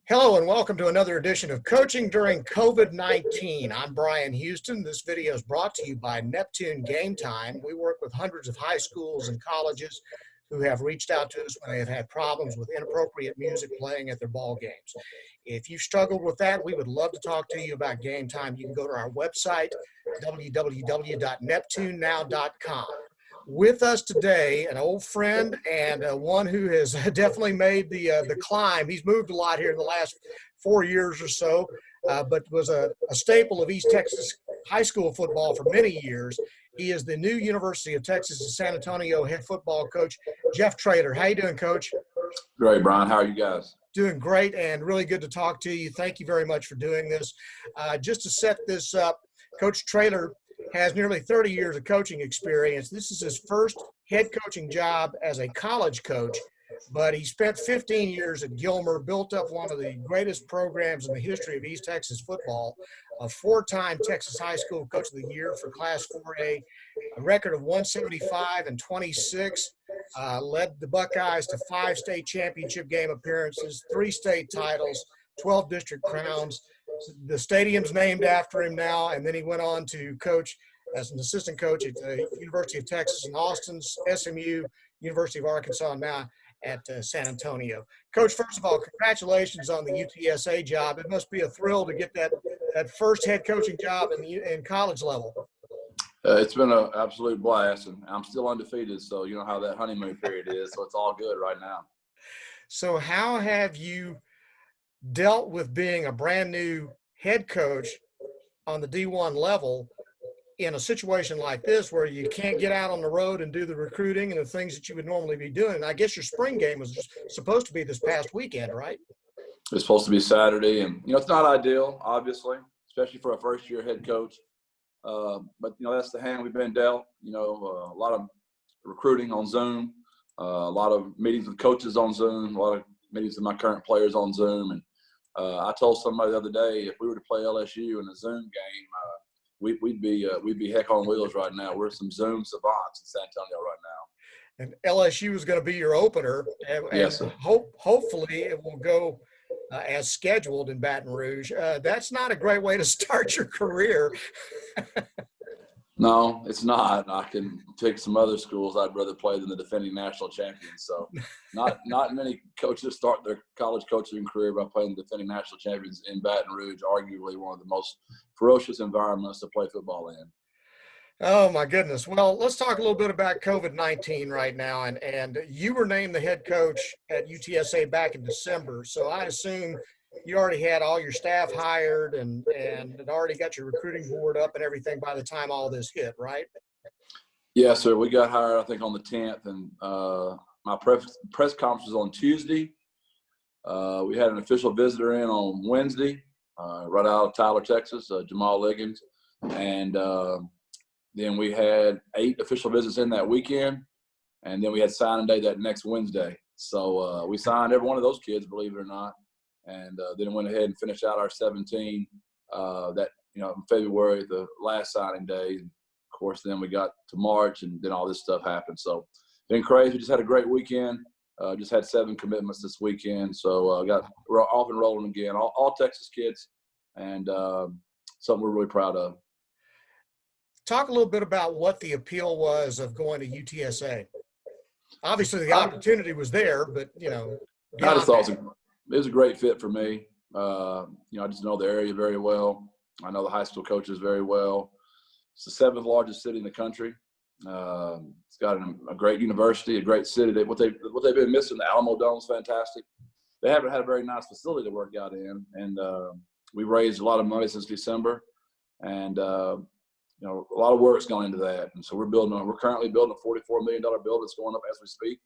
Hello and welcome to another edition of Coaching During COVID-19. I'm Brian Houston. This video is brought to you by Neptune Game Time. We work with hundreds of high schools and colleges who have reached out to us when they have had problems with inappropriate music playing at their ball games. If you've struggled with that, we would love to talk to you about Game Time. You can go to our website, www.neptunenow.com. With us today, an old friend and one who has definitely made the climb. He's moved a lot here in the last 4 years or so, but was a staple of East Texas high school football for many years. He is the new University of Texas at San Antonio head football coach, Jeff Traylor. How you doing, Coach? Great, Brian. How are you guys? Doing great and really good to talk to you. Thank you very much for doing this. Just to set this up, Coach Traylor has nearly 30 years of coaching experience. This is his first head coaching job as a college coach, but he spent 15 years at Gilmer, built up one of the greatest programs in the history of East Texas football, a four-time Texas High School Coach of the Year for Class 4A, a record of 175 and 26, led the Buckeyes to 5 state championship game appearances, 3 state titles, 12 district crowns. The stadium's named after him now, and then he went on to coach as an assistant coach at the University of Texas in Austin, SMU, University of Arkansas, now at San Antonio. Coach, first of all, congratulations on the UTSA job. It must be a thrill to get that first head coaching job in college level. It's been an absolute blast, and I'm still undefeated, so you know how that honeymoon period is, so it's all good right now. So how have you dealt with being a brand new head coach on the D1 level in a situation like this where you can't get out on the road and do the recruiting and the things that you would normally be doing? And I guess your spring game was supposed to be this past weekend, right? It's supposed to be Saturday, and it's not ideal, obviously, especially for a first-year head coach. But that's the hand we've been dealt. A lot of recruiting on Zoom, a lot of meetings with coaches on Zoom, a lot of meetings with my current players on Zoom, and I told somebody the other day, if we were to play LSU in a Zoom game, we'd be heck on wheels right now. We're some Zoom savants in San Antonio right now. And LSU is going to be your opener, and Yes, sir. Hopefully it will go as scheduled in Baton Rouge. That's not a great way to start your career. No, it's not. I can pick some other schools I'd rather play than the defending national champions. So not many coaches start their college coaching career by playing the defending national champions in Baton Rouge, arguably one of the most ferocious environments to play football in. Oh, my goodness. Well, let's talk a little bit about COVID-19 right now. And you were named the head coach at UTSA back in December. So I assume you already had all your staff hired and had already got your recruiting board up and everything by the time all this hit, right? Yes, sir. We got hired, I think, on the 10th. And my press conference was on Tuesday. We had an official visitor in on Wednesday, right out of Tyler, Texas, Jamal Liggins. And then we had 8 official visits in that weekend. And then we had signing day that next Wednesday. So we signed every one of those kids, believe it or not. And then went ahead and finished out our 17 in February, the last signing day. And of course, then we got to March, and then all this stuff happened. So been crazy. We just had a great weekend. Just had 7 commitments this weekend. So we're off and rolling again. All Texas kids, and something we're really proud of. Talk a little bit about what the appeal was of going to UTSA. Obviously, the opportunity was there, but I just thought it was a great fit for me. I just know the area very well. I know the high school coaches very well. It's the 7th largest city in the country. It's got a great university, a great city. What they've been missing, the Alamo Dome is fantastic. They haven't had a very nice facility to work out in, and we raised a lot of money since December, and a lot of work's gone into that. And so we're currently building a $44 million building that's going up as we speak.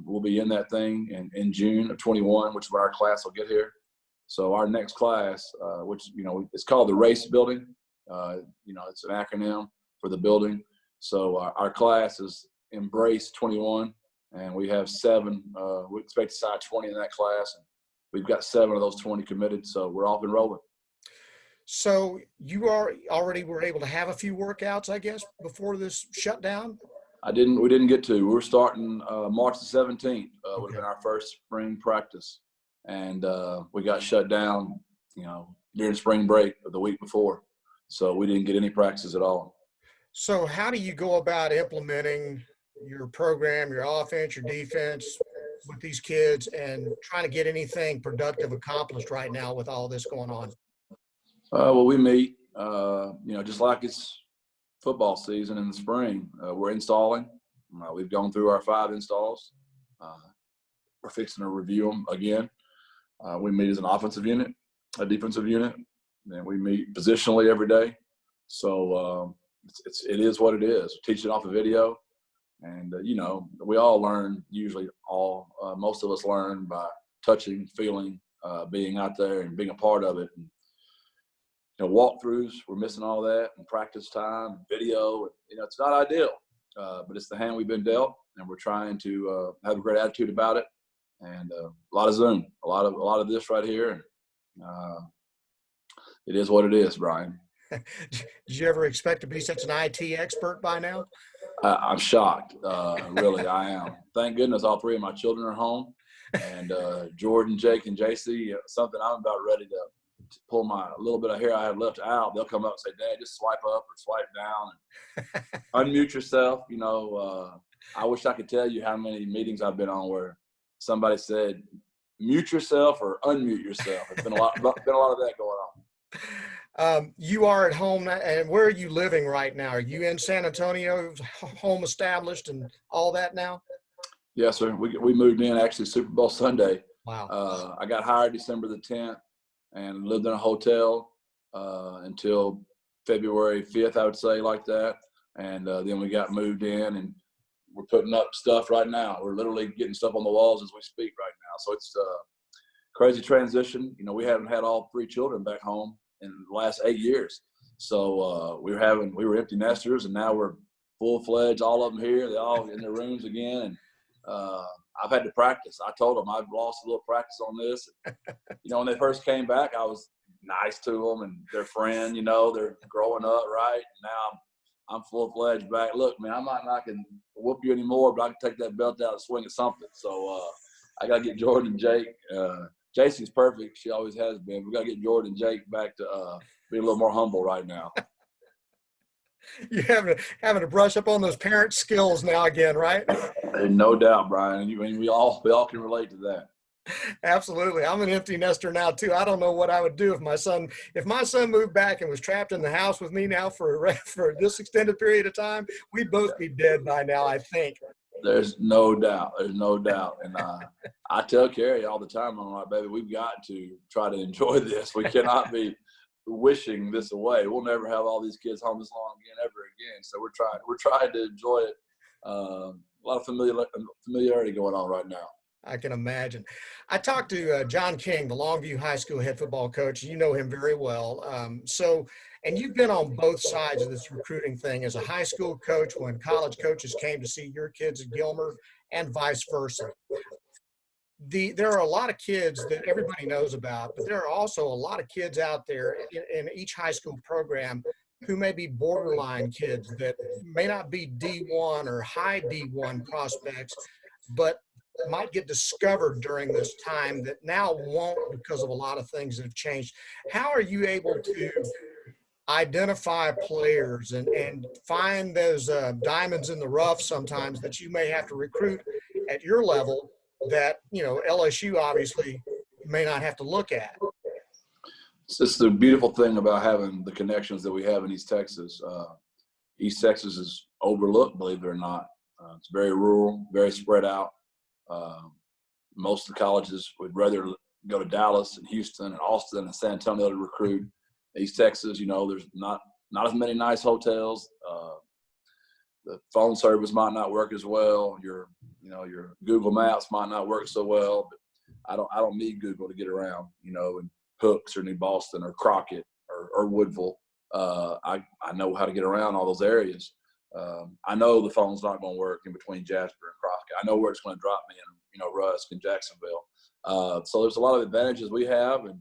We'll be in that thing in June of 21, which is where our class will get here. So our next class, which, it's called the RACE building. It's an acronym for the building. So our class is Embrace 21, and we have 7. We expect to sign 20 in that class. And we've got 7 of those 20 committed, so we're off and rolling. So you already were able to have a few workouts, I guess, before this shutdown? We didn't get to. We were starting March the 17th, would have been our first spring practice. and we got shut down, during spring break of the week before. So we didn't get any practices at all. So how do you go about implementing your program, your offense, your defense with these kids and trying to get anything productive accomplished right now with all this going on? Well, we meet, just like it's football season in the spring. We're installing. We've gone through our 5 installs. We're fixing to review them again. We meet as an offensive unit, a defensive unit, and we meet positionally every day. So it is what it is. Teach it off a video, and we all learn. Usually, most of us learn by touching, feeling, being out there, and being a part of it. And, walkthroughs, we're missing all that, and practice time, video. It's not ideal, but it's the hand we've been dealt, and we're trying to have a great attitude about it. And a lot of Zoom, a lot of this right here. And it is what it is, Brian. Did you ever expect to be such an IT expert by now? I'm shocked. Really, I am. Thank goodness all 3 of my children are home, and Jordan, Jake, and JC. Something I'm about ready to pull my little bit of hair I have left out. They'll come up and say, "Dad, just swipe up or swipe down and unmute yourself." I wish I could tell you how many meetings I've been on where somebody said, "Mute yourself" or "unmute yourself." It's been a lot of that going on. You are at home, and where are you living right now? Are you in San Antonio, home established and all that now? Yes, sir. We moved in actually Super Bowl Sunday. Wow. I got hired December the 10th and lived in a hotel until February 5th, I would say, like that. And then we got moved in, and we're putting up stuff right now. We're literally getting stuff on the walls as we speak right now. So it's a crazy transition. We haven't had all 3 children back home in the last 8 years. So we were empty nesters, and now we're full-fledged, all of them here. They're all in their rooms again. And I've had to practice. I told them I've lost a little practice on this. When they first came back, I was nice to them and their friend, they're growing up, right? And now I'm full-fledged back. Look, man, I'm not can whoop you anymore, but I can take that belt out and swing at something. So I got to get Jordan and Jake. JC's perfect. She always has been. We got to get Jordan and Jake back to be a little more humble right now. You're having to brush up on those parent skills now again, right? No doubt, Brian. We all can relate to that. Absolutely. I'm an empty nester now too. I don't know what I would do if my son moved back and was trapped in the house with me now for this extended period of time. We'd both be dead by now, I think. There's no doubt. And I tell Carrie all the time, I'm like, baby, we've got to try to enjoy this. We cannot be wishing this away. We'll never have all these kids home this long again, ever again. So we're trying to enjoy it. A lot of familiarity going on right now. I can imagine. I talked to John King, the Longview High School head football coach. You know him very well. And you've been on both sides of this recruiting thing as a high school coach when college coaches came to see your kids at Gilmer and vice versa. There are a lot of kids that everybody knows about, but there are also a lot of kids out there in each high school program who may be borderline kids that may not be D1 or high D1 prospects, but might get discovered during this time that now won't because of a lot of things that have changed. How are you able to identify players and find those diamonds in the rough sometimes that you may have to recruit at your level that, LSU obviously may not have to look at? It's just the beautiful thing about having the connections that we have in East Texas. East Texas is overlooked, believe it or not. It's very rural, very spread out. Most of the colleges would rather go to Dallas and Houston and Austin and San Antonio to recruit. East Texas, there's not as many nice hotels. The phone service might not work as well. Your Google Maps might not work so well. But I don't need Google to get around. In Hooks or New Boston or Crockett or Woodville. I know how to get around all those areas. I know the phone's not going to work in between Jasper and Crockett. I know where it's going to drop me in, Rusk and Jacksonville. So there's a lot of advantages we have. And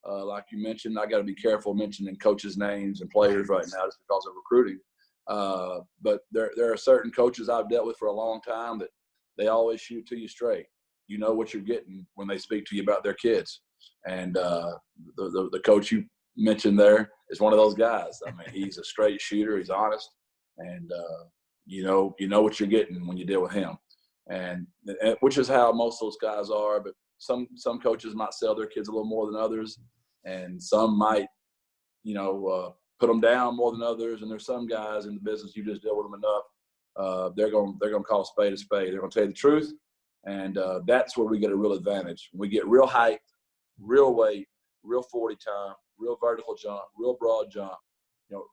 like you mentioned, I got to be careful mentioning coaches' names and players right now just because of recruiting. But there are certain coaches I've dealt with for a long time that they always shoot to you straight. you know what you're getting when they speak to you about their kids. And the coach you mentioned there is one of those guys. I mean, he's a straight shooter. He's honest, and you know what you're getting when you deal with him. And which is how most of those guys are. But some coaches might sell their kids a little more than others, and some might, put them down more than others. And there's some guys in the business, you just deal with them enough, they're gonna call a spade a spade. They're gonna tell you the truth, and that's where we get a real advantage. We get real height, real weight, real 40 time, real vertical jump, real broad jump,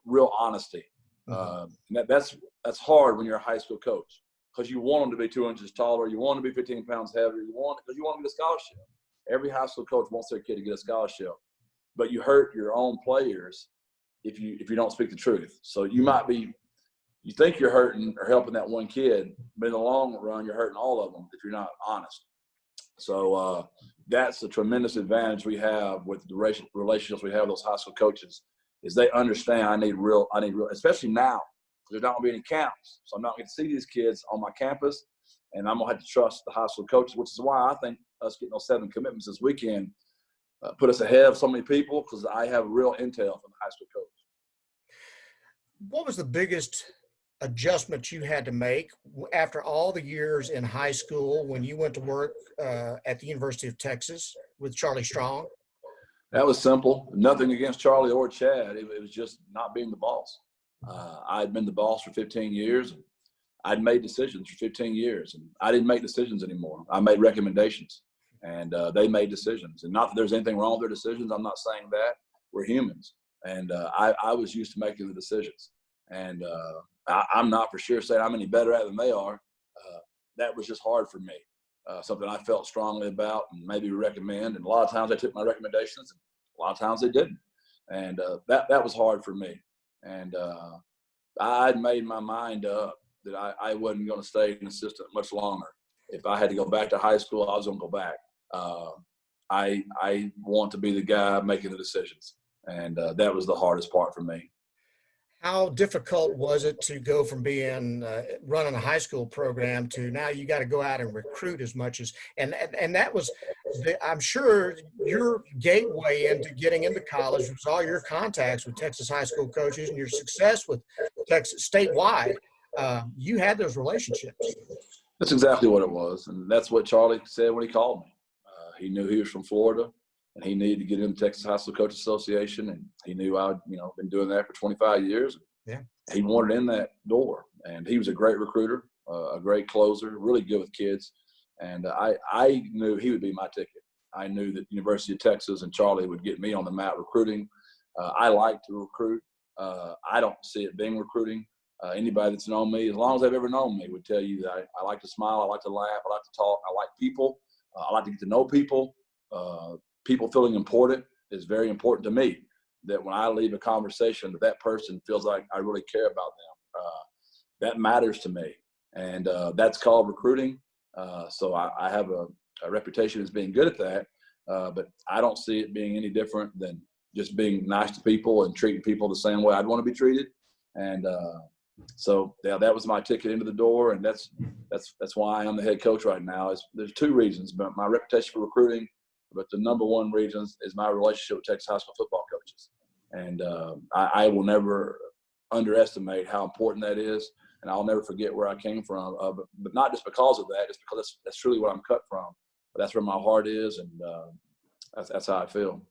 real honesty. And that's hard when you're a high school coach, because you want them to be 2 inches taller, you want them to be 15 pounds heavier, because you want them to get a scholarship. Every high school coach wants their kid to get a scholarship, but you hurt your own players if you don't speak the truth. So you think you're hurting or helping that one kid, but in the long run, you're hurting all of them if you're not honest. So that's a tremendous advantage we have with the relationships we have with those high school coaches, is they understand I need real, especially now, because there's not going to be any camps. So I'm not going to see these kids on my campus, and I'm going to have to trust the high school coaches, which is why I think us getting those 7 commitments this weekend put us ahead of so many people, because I have real intel from the high school coach. What was the biggest adjustment you had to make after all the years in high school when you went to work at the University of Texas with Charlie Strong? That was simple. Nothing against Charlie or Chad. It was just not being the boss. I'd been the boss for 15 years. I'd made decisions for 15 years, and I didn't make decisions anymore. I made recommendations, and they made decisions. And not that there's anything wrong with their decisions. I'm not saying that. We're humans. And I was used to making the decisions. And I'm not for sure saying I'm any better at it than they are. That was just hard for me. Something I felt strongly about and maybe recommend. And a lot of times they took my recommendations, and a lot of times they didn't. And that was hard for me. And I'd made my mind up that I wasn't going to stay an assistant much longer. If I had to go back to high school, I was going to go back. I want to be the guy making the decisions. And that was the hardest part for me. How difficult was it to go from being running a high school program to now you got to go out and recruit as much as, and that was, I'm sure your gateway into getting into college was all your contacts with Texas high school coaches and your success with Texas statewide. You had those relationships. That's exactly what it was. And that's what Charlie said when he called me. He knew he was from Florida, and he needed to get into the Texas High School Coaches Association, and he knew I'd been doing that for 25 years. Yeah, he wanted in that door, and he was a great recruiter, a great closer, really good with kids, and I knew he would be my ticket. I knew that University of Texas and Charlie would get me on the map recruiting. I like to recruit. I don't see it being recruiting. Anybody that's known me, as long as they've ever known me, would tell you that I like to smile, I like to laugh, I like to talk, I like people, I like to get to know people. People feeling important is very important to me, that when I leave a conversation that person feels like I really care about them. That matters to me. And that's called recruiting. So I have a reputation as being good at that. But I don't see it being any different than just being nice to people and treating people the same way I'd want to be treated. And so yeah, that was my ticket into the door. And that's why I'm the head coach right now. There's 2 reasons, but my reputation for recruiting, but the number one reason is my relationship with Texas high school football coaches. And I will never underestimate how important that is. And I'll never forget where I came from, but not just because of that, just because that's truly where I'm cut from. But that's where my heart is, and that's how I feel.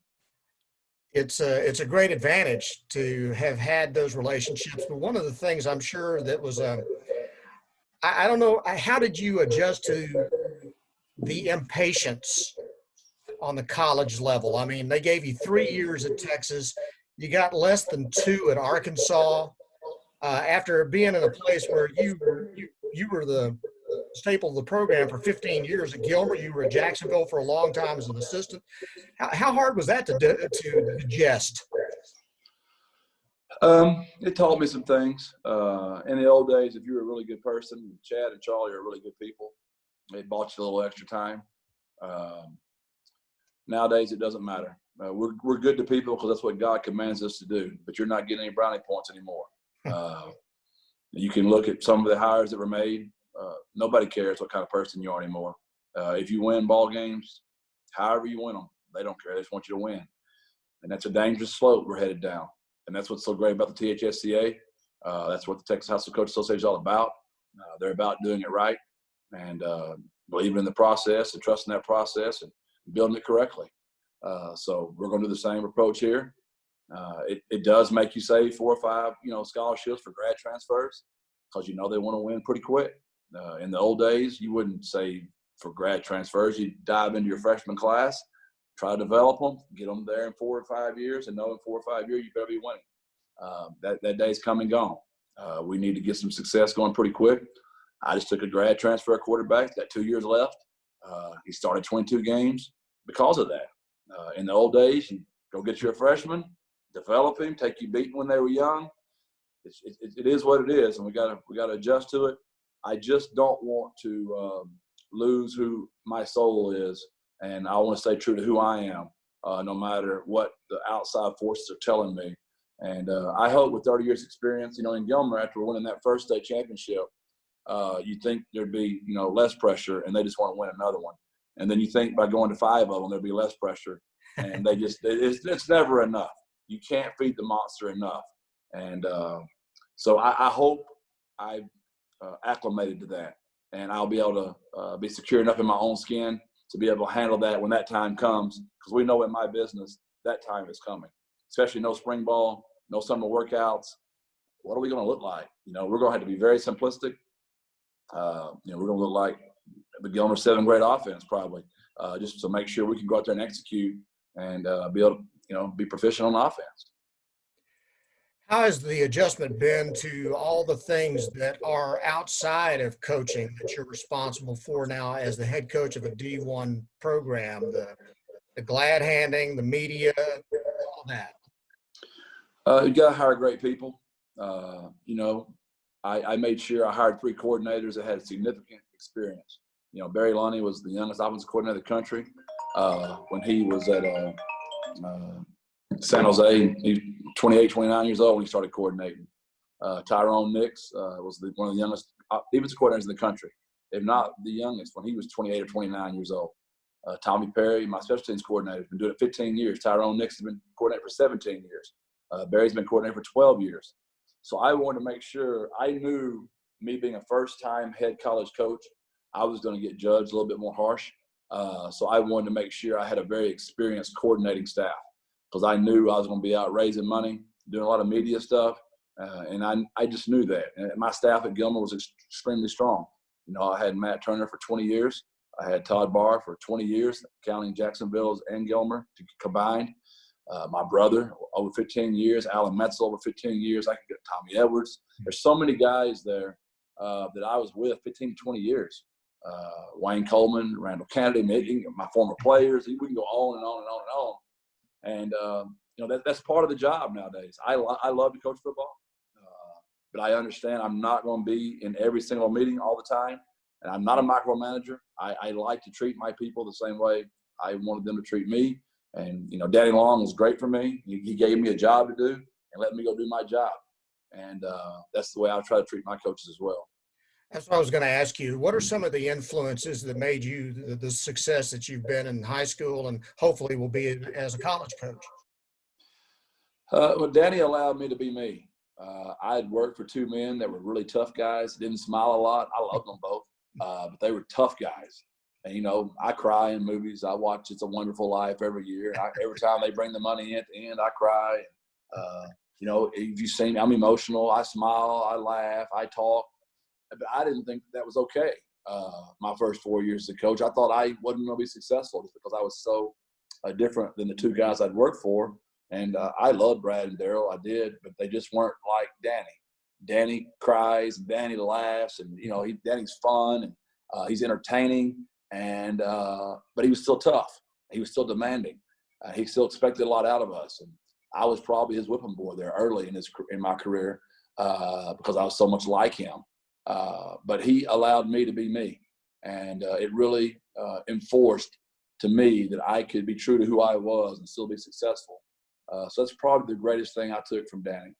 It's a great advantage to have had those relationships. But one of the things I'm sure that was, I don't know, how did you adjust to the impatience on the college level? I mean, they gave you 3 years at Texas. You got less than 2 at Arkansas. After being in a place where you were the staple of the program for 15 years at Gilmer, you were at Jacksonville for a long time as an assistant. How hard was that to digest? It taught me some things. In the old days, if you were a really good person, Chad and Charlie are really good people. They bought you a little extra time. Nowadays, it doesn't matter. We're good to people because that's what God commands us to do. But you're not getting any brownie points anymore. You can look at some of the hires that were made. Nobody cares what kind of person you are anymore. If you win ball games, however you win them, they don't care. They just want you to win. And that's a dangerous slope we're headed down. And that's what's so great about the THSCA. That's what the Texas High School Coaches Association is all about. They're about doing it right and believing in the process and trusting that process and building it correctly. So we're going to do the same approach here. It does make you save 4 or 5, scholarships for grad transfers because they want to win pretty quick. In the old days, you wouldn't save for grad transfers. You'd dive into your freshman class, try to develop them, get them there in 4 or 5 years, and know in 4 or 5 years you better be winning. That day's come and gone. We need to get some success going pretty quick. I just took a grad transfer quarterback, got 2 years left. He started 22 games because of that. In the old days, you go get you a freshman, develop him, take you beating when they were young. It is what it is, and we got to adjust to it. I just don't want to lose who my soul is, and I want to stay true to who I am, no matter what the outside forces are telling me. And I hope with 30 years experience, in Gilmer, after winning that first state championship, you think there'd be, less pressure and they just want to win another one. And then you think by going to 5 of them, there'd be less pressure. And it's never enough. You can't feed the monster enough. And so I hope I've acclimated to that. And I'll be able to be secure enough in my own skin to be able to handle that when that time comes. Because we know in my business, that time is coming. Especially no spring ball, no summer workouts. What are we going to look like? We're going to have to be very simplistic. We're going to look like the Gilmer 7th grade offense probably, just to make sure we can go out there and execute and be able to, be proficient on offense. How has the adjustment been to all the things that are outside of coaching that you're responsible for now as the head coach of a D1 program, the glad handing, the media, all that? You got to hire great people. I made sure I hired 3 coordinators that had significant experience. Barry Lunny was the youngest offensive coordinator in the country when he was at San Jose. He was 28, 29 years old when he started coordinating. Tyrone Nix was one of the youngest defensive coordinators in the country, if not the youngest, when he was 28 or 29 years old. Tommy Perry, my special teams coordinator, has been doing it 15 years. Tyrone Nix has been coordinator for 17 years. Barry's been coordinator for 12 years. So I wanted to make sure I knew, me being a first-time head college coach, I was going to get judged a little bit more harsh. So I wanted to make sure I had a very experienced coordinating staff because I knew I was going to be out raising money, doing a lot of media stuff, and I just knew that. And my staff at Gilmer was extremely strong. I had Matt Turner for 20 years. I had Todd Barr for 20 years, counting Jacksonville and Gilmer combined. My brother, over 15 years. Alan Metzel, over 15 years. I could get Tommy Edwards. There's so many guys there that I was with 15 to 20 years. Wayne Coleman, Randall Kennedy, my former players. We can go on and on and on and on. And, that's part of the job nowadays. I love to coach football, but I understand I'm not going to be in every single meeting all the time. And I'm not a micromanager. I like to treat my people the same way I wanted them to treat me. And, Danny Long was great for me. He gave me a job to do and let me go do my job. And that's the way I try to treat my coaches as well. That's what I was going to ask you. What are some of the influences that made you the success that you've been in high school and hopefully will be as a college coach? Well, Danny allowed me to be me. I had worked for 2 men that were really tough guys, didn't smile a lot. I loved them both, but they were tough guys. And, I cry in movies. I watch It's a Wonderful Life every year. Every time they bring the money in at the end, I cry. If you've seen me, I'm emotional. I smile. I laugh. I talk. But I didn't think that was okay my first 4 years as a coach. I thought I wasn't going to be successful just because I was so different than the 2 guys I'd worked for. And I loved Brad and Daryl. I did, but they just weren't like Danny. Danny cries, Danny laughs, and, Danny's fun, and he's entertaining. And but he was still tough. He was still demanding. He still expected a lot out of us. And I was probably his whipping boy there early in my career because I was so much like him. But he allowed me to be me. And it really enforced to me that I could be true to who I was and still be successful. So that's probably the greatest thing I took from Danny.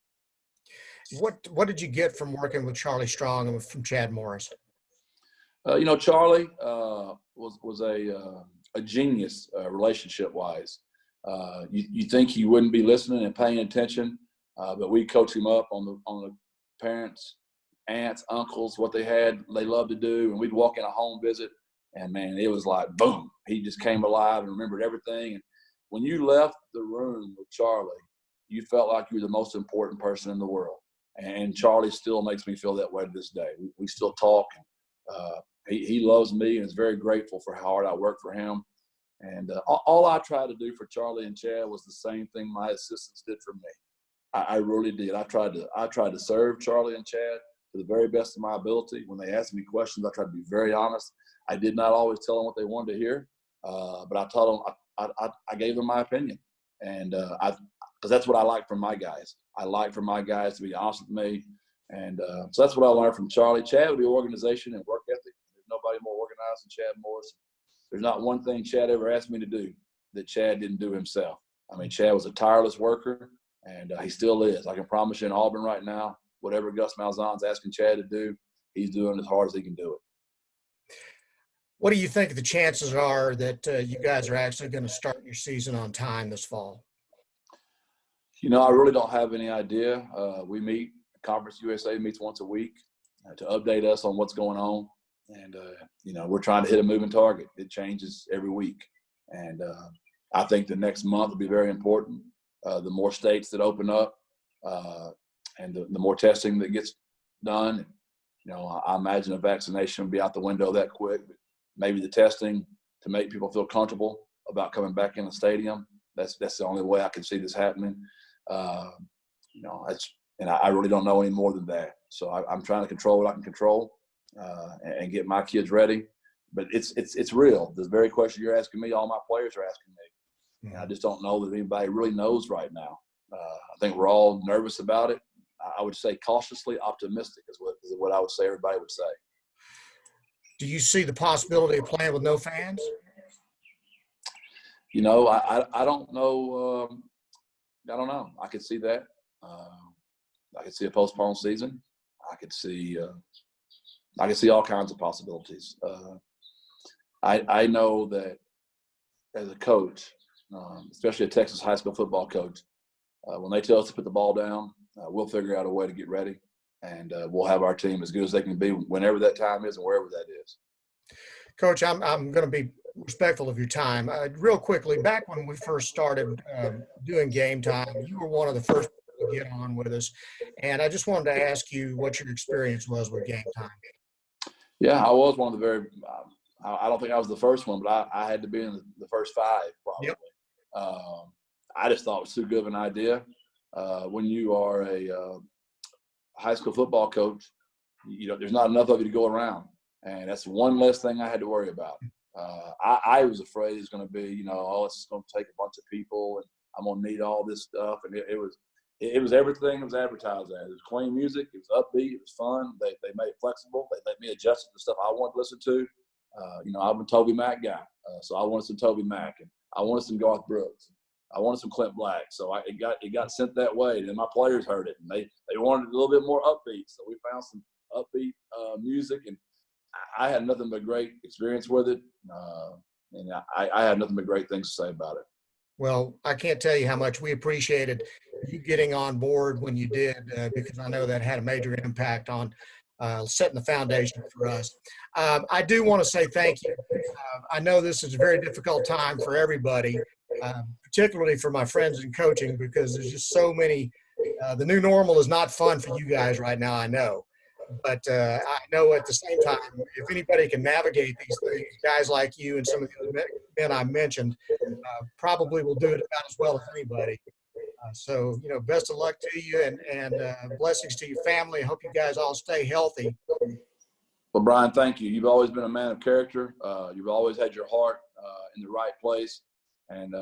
What did you get from working with Charlie Strong and from Chad Morris? Charlie was a genius relationship wise. You think he wouldn't be listening and paying attention, but we coach him up on the parents, aunts, uncles, what they loved to do, and we'd walk in a home visit, and man, it was like boom, he just came alive and remembered everything. And when you left the room with Charlie, you felt like you were the most important person in the world. And Charlie still makes me feel that way to this day. We still talk. He loves me and is very grateful for how hard I work for him. And all I tried to do for Charlie and Chad was the same thing my assistants did for me. I really did. I tried to serve Charlie and Chad to the very best of my ability. When they asked me questions, I tried to be very honest. I did not always tell them what they wanted to hear, but I told them I gave them my opinion, and because that's what I like from my guys. I like for my guys to be honest with me, and so that's what I learned from Charlie. Chad would be organization and work ethic. There's nobody more organized than Chad Morris. There's not one thing Chad ever asked me to do that Chad didn't do himself. I mean, Chad was a tireless worker, and he still is. I can promise you in Auburn right now, whatever Gus Malzahn's asking Chad to do, he's doing as hard as he can do it. What do you think the chances are that you guys are actually going to start your season on time this fall? I really don't have any idea. We meet, Conference USA meets once a week to update us on what's going on. And, we're trying to hit a moving target. It changes every week. And I think the next month will be very important. The more states that open up and the more testing that gets done, I imagine a vaccination will be out the window that quick. But maybe the testing to make people feel comfortable about coming back in the stadium. That's the only way I can see this happening. I really don't know any more than that. So I'm trying to control what I can control and get my kids ready. But it's real. The very question you're asking me, all my players are asking me. And I just don't know that anybody really knows right now. I think we're all nervous about it. I would say cautiously optimistic is what I would say everybody would say. Do you see the possibility of playing with no fans? I don't know. I don't know. I could see that. I could see a postponed season. I could see all kinds of possibilities. I know that as a coach, especially a Texas high school football coach, when they tell us to put the ball down, we'll figure out a way to get ready, and we'll have our team as good as they can be whenever that time is and wherever that is. Coach, I'm going to be respectful of your time. Real quickly, back when we first started doing Game Time, you were one of the first to get on with us, and I just wanted to ask you what your experience was with Game Time. Yeah, I was one of the very I don't think I was the first one, but I had to be in the first five probably. Yep. I just thought it was too good of an idea. When you are a high school football coach, there's not enough of you to go around. And that's one less thing I had to worry about. I was afraid it's going to be, it's going to take a bunch of people and I'm going to need all this stuff. And it was everything it was advertised as. It was clean music. It was upbeat. It was fun. They made it flexible. They let me adjust to the stuff I wanted to listen to. I'm a Toby Mac guy. So I wanted some Toby Mac, and I wanted some Garth Brooks. I wanted some Clint Black. So it got sent that way. And my players heard it, and they wanted a little bit more upbeat. So we found some upbeat music, and I had nothing but great experience with it. And I had nothing but great things to say about it. Well, I can't tell you how much we appreciated you getting on board when you did, because I know that had a major impact on setting the foundation for us. I do want to say thank you. I know this is a very difficult time for everybody, particularly for my friends in coaching, because there's just so many. The new normal is not fun for you guys right now, I know. But I know at the same time, if anybody can navigate these things, guys like you and some of the other men I mentioned probably will do it about as well as anybody. So, best of luck to you and blessings to your family. I hope you guys all stay healthy. Well, Brian, thank you. You've always been a man of character. You've always had your heart in the right place. And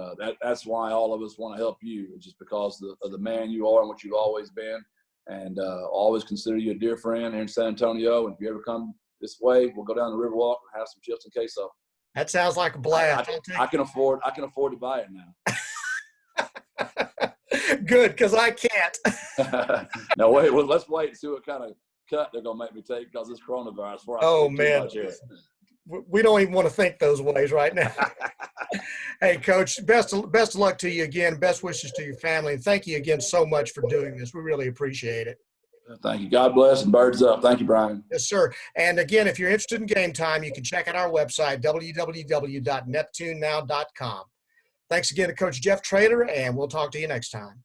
that's why all of us want to help you, just because of the man you are and what you've always been. And always consider you a dear friend here in San Antonio. And if you ever come this way, we'll go down the Riverwalk and have some chips and queso. That sounds like a blast. I can afford to buy it now. Good, because I can't. No, wait. Well, let's wait and see what kind of cut they're going to make me take because it's coronavirus before I Oh, speak too man. much here. We don't even want to think those ways right now. Hey, Coach, best of luck to you again. Best wishes to your family. And thank you again so much for doing this. We really appreciate it. Thank you. God bless and birds up. Thank you, Brian. Yes, sir. And again, if you're interested in Game Time, you can check out our website, www.neptunenow.com. Thanks again to Coach Jeff Traylor, and we'll talk to you next time.